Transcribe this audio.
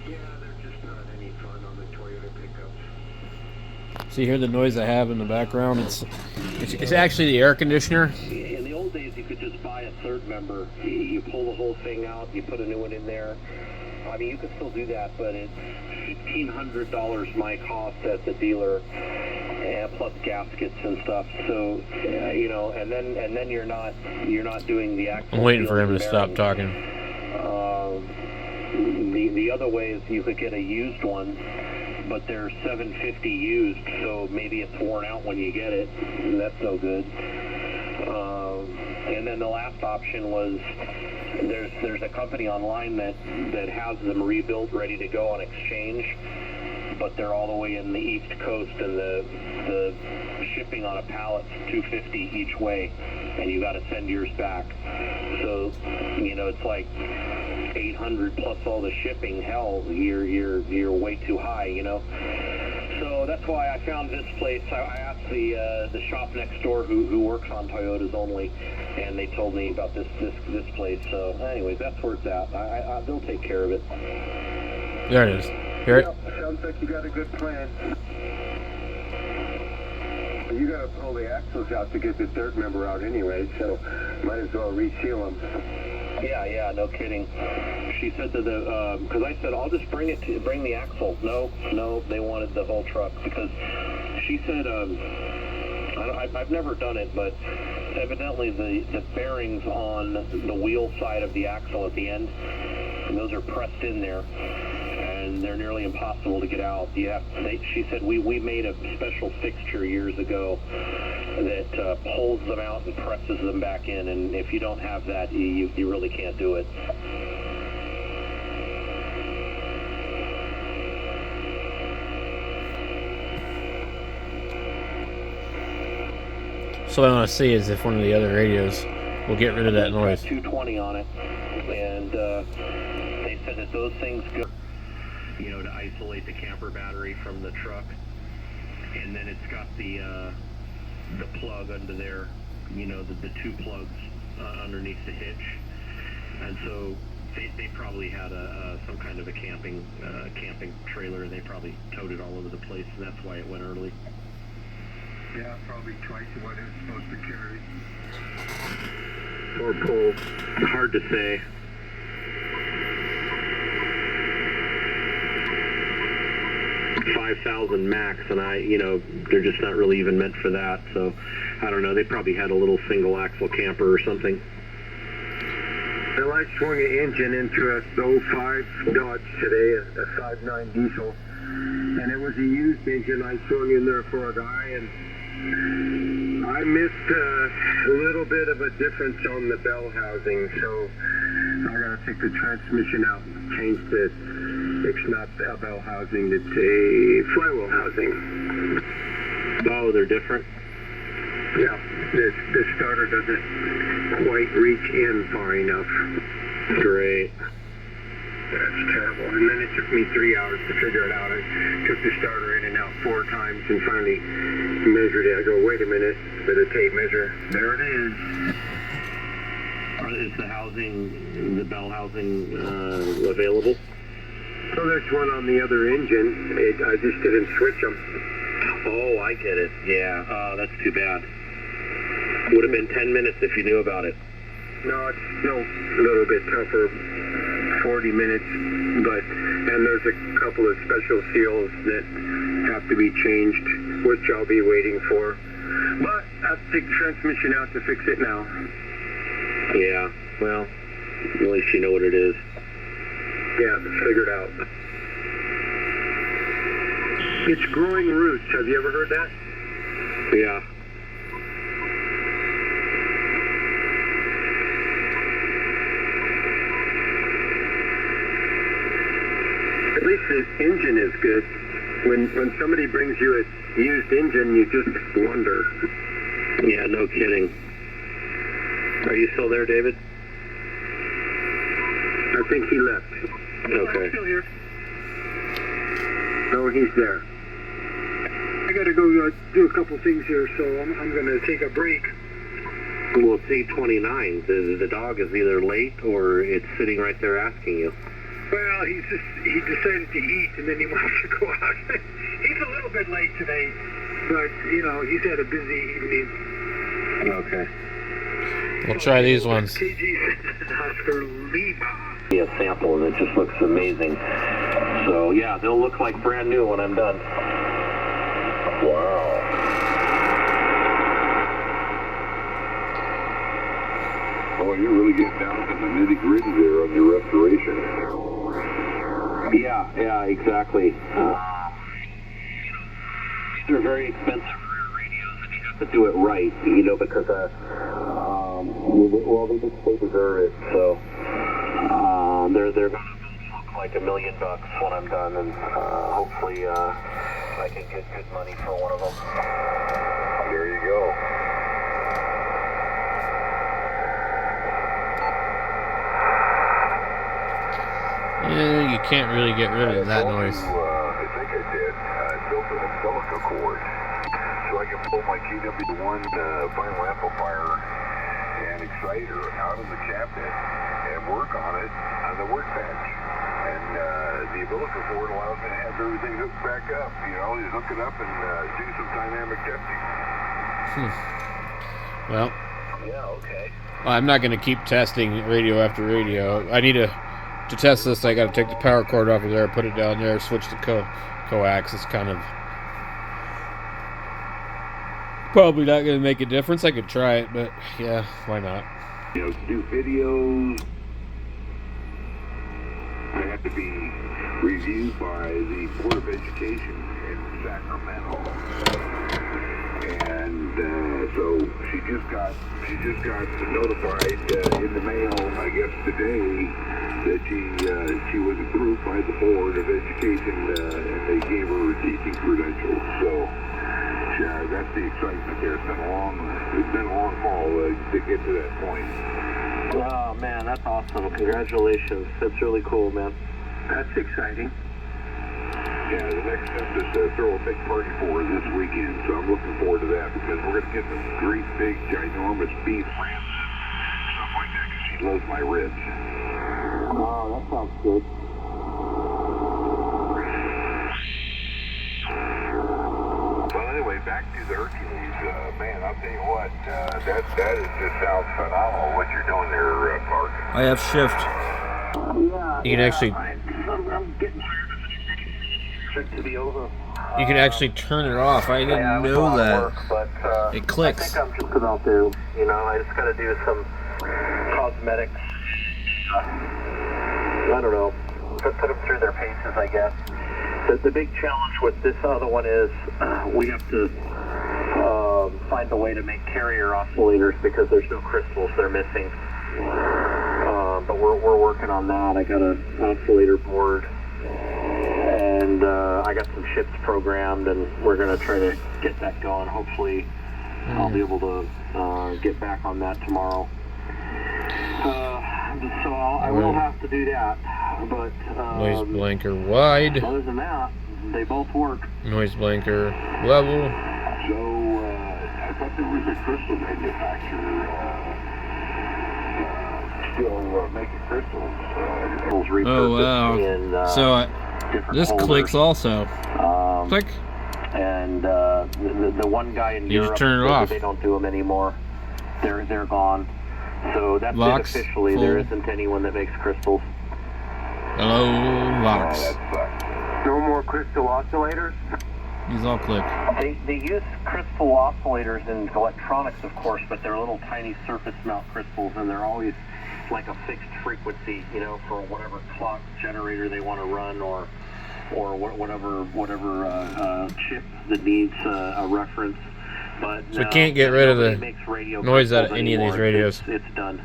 Yeah, they're just not any fun on the Toyota pickups. So you hear the noise I have in the background? It's actually the air conditioner. In the old days, you could just buy a third member. You pull the whole thing out, you put a new one in there. I mean, you could still do that, but it's $1,500 my cost at the dealer, plus gaskets and stuff. So, you know, and then you're not doing the actual. I'm waiting for him to stop talking. The other way is you could get a used one, but they're $750 used, so maybe it's worn out when you get it, and that's no good. And then the last option was there's a company online that has them rebuilt, ready to go on exchange, but they're all the way in the East Coast, and the shipping on a pallet's $250 each way, and you got to send yours back. So, you know, it's like $800 plus all the shipping. Hell, you're way too high, you know. So that's why I found this place. I asked the shop next door who works on Toyotas only, and they told me about this place. So, anyways, that's where it's at. They'll take care of it. There it is. Hear it? Yep, sounds like you got a good plan. You got to pull the axles out to get the third member out anyway, so might as well reseal them. Yeah, no kidding. She said that because I said I'll just bring the axle. No, they wanted the whole truck because she said I've never done it, but evidently the bearings on the wheel side of the axle at the end, those are pressed in there, and they're nearly impossible to get out. She said we made a special fixture years ago that pulls them out and presses them back in, and if you don't have that, you really can't do it. So what I want to see is if one of the other radios will get rid of that noise. 220 on it, and they said that those things go, you know, to isolate the camper battery from the truck, and then it's got the plug under there, you know, the two plugs underneath the hitch, and so they probably had some kind of a camping trailer, and they probably towed it all over the place, and that's why it went early. Yeah, probably twice what it was supposed to carry. Or pull. Hard to say. $5,000 max, and they're just not really even meant for that. So I don't know. They probably had a little single axle camper or something. Well, I swung an engine into a 05 Dodge today, a 5.9 diesel, and it was a used engine. I swung in there for a guy, and I missed a little bit of a difference on the bell housing, so I gotta take the transmission out and change it's not a bell housing, it's a flywheel housing. Oh, they're different? Yeah, the starter doesn't quite reach in far enough. Great. That's terrible. And then it took me 3 hours to figure it out. I took the starter in and out 4 times and finally measured it. I go, wait a minute, with a tape measure. There it is. Is the bell housing available? So there's one on the other engine. I just didn't switch them. Oh, I get it. Yeah. Oh, that's too bad. Would have been 10 minutes if you knew about it. No, it's still a little bit tougher. 40 minutes, and there's a couple of special seals that have to be changed, which I'll be waiting for. But I have to take the transmission out to fix it now. Yeah, well, at least you know what it is. Yeah, figured out. It's growing roots. Have you ever heard that? Yeah. At least the engine is good. When somebody brings you a used engine, you just wonder. Yeah, no kidding. Are you still there, David? I think he left. Okay. I'm still here. No, he's there. I gotta go do a couple things here, so I'm gonna take a break. Well, it's 8:29. The dog is either late or it's sitting right there asking you. Well, he decided to eat, and then he wants to go out. He's a little bit late today, but, you know, he's had a busy evening. Okay. We'll try these ones. Oscar Lima. A sample, and it just looks amazing. So, yeah, they'll look like brand new when I'm done. Wow. Oh, you're really getting down to the nitty-gritty there on your restoration. Yeah, exactly. These are very expensive radios, and you have to do it right, you know, because, well, they deserve it, so, they're going to look like $1 million when I'm done, and, hopefully, I can get good money for one of them. There you go. Yeah, you can't really get rid of that noise. I think I did. I built an umbilical cord so I can pull my GW1 final amplifier and exciter out of the cabinet and work on it on the workbench. And the umbilical cord allows me to have everything hooked back up. You know, you hook it up and do some dynamic testing. Well, Yeah, okay. I'm not going to keep testing radio after radio. I need to test this. I got to take the power cord off of there, put it down there, switch to coax. It's kind of probably not going to make a difference. I could try it, but yeah, why not? You know, to do videos, I have to be reviewed by the Board of Education in Sacramento, and so she just got notified in the mail, I guess today, that she was approved by the Board of Education, and they gave her teaching credentials. So that's the excitement there. It's been a long fall to get to that point. Oh, man, that's awesome. Congratulations. That's really cool, man. That's exciting. Yeah, the next step is to throw a big party for her this weekend, so I'm looking forward to that because we're going to get some great big, ginormous beef ribs and stuff like that because she loves my ribs. Oh, that sounds good. Well, anyway, back to the Hercules. Man, I'll tell you what, that just sounds phenomenal what you're doing there, Clark. I have shift. Yeah. You can actually I'm getting tired to be over. you can actually turn it off. I didn't Yeah, know it's a lot of that. work, but, It clicks. I think I'm just about to, you know, I just got to do some cosmetics. I don't know. Put them through their paces, I guess. The big challenge with this other one is we have to find a way to make carrier oscillators because there's no crystals they're missing. But we're working on that. I got an oscillator board, and I got some chips programmed, and we're going to try to get that going. Hopefully, I'll be able to get back on that tomorrow. So I will have to do that. But Noise blanker wide. other than that, they both work. Noise blanker level. So, I thought there was a crystal manufacturer still making crystals. Oh wow! In, So different this holders. clicks also. Click. And the one guy in You Europe, just turn it off. they don't do them anymore. They're gone. So that's Vox, it officially. full. There isn't anyone that makes crystals. Hello, Vox. No more crystal oscillators? These all click. They use crystal oscillators in electronics, of course, but they're little tiny surface mount crystals, and they're always like a fixed frequency, you know, for whatever clock generator they want to run, or whatever chip that needs a reference. But So we can't get rid of the nobody makes radio noise out of crystals any of these anymore. radios. It's done.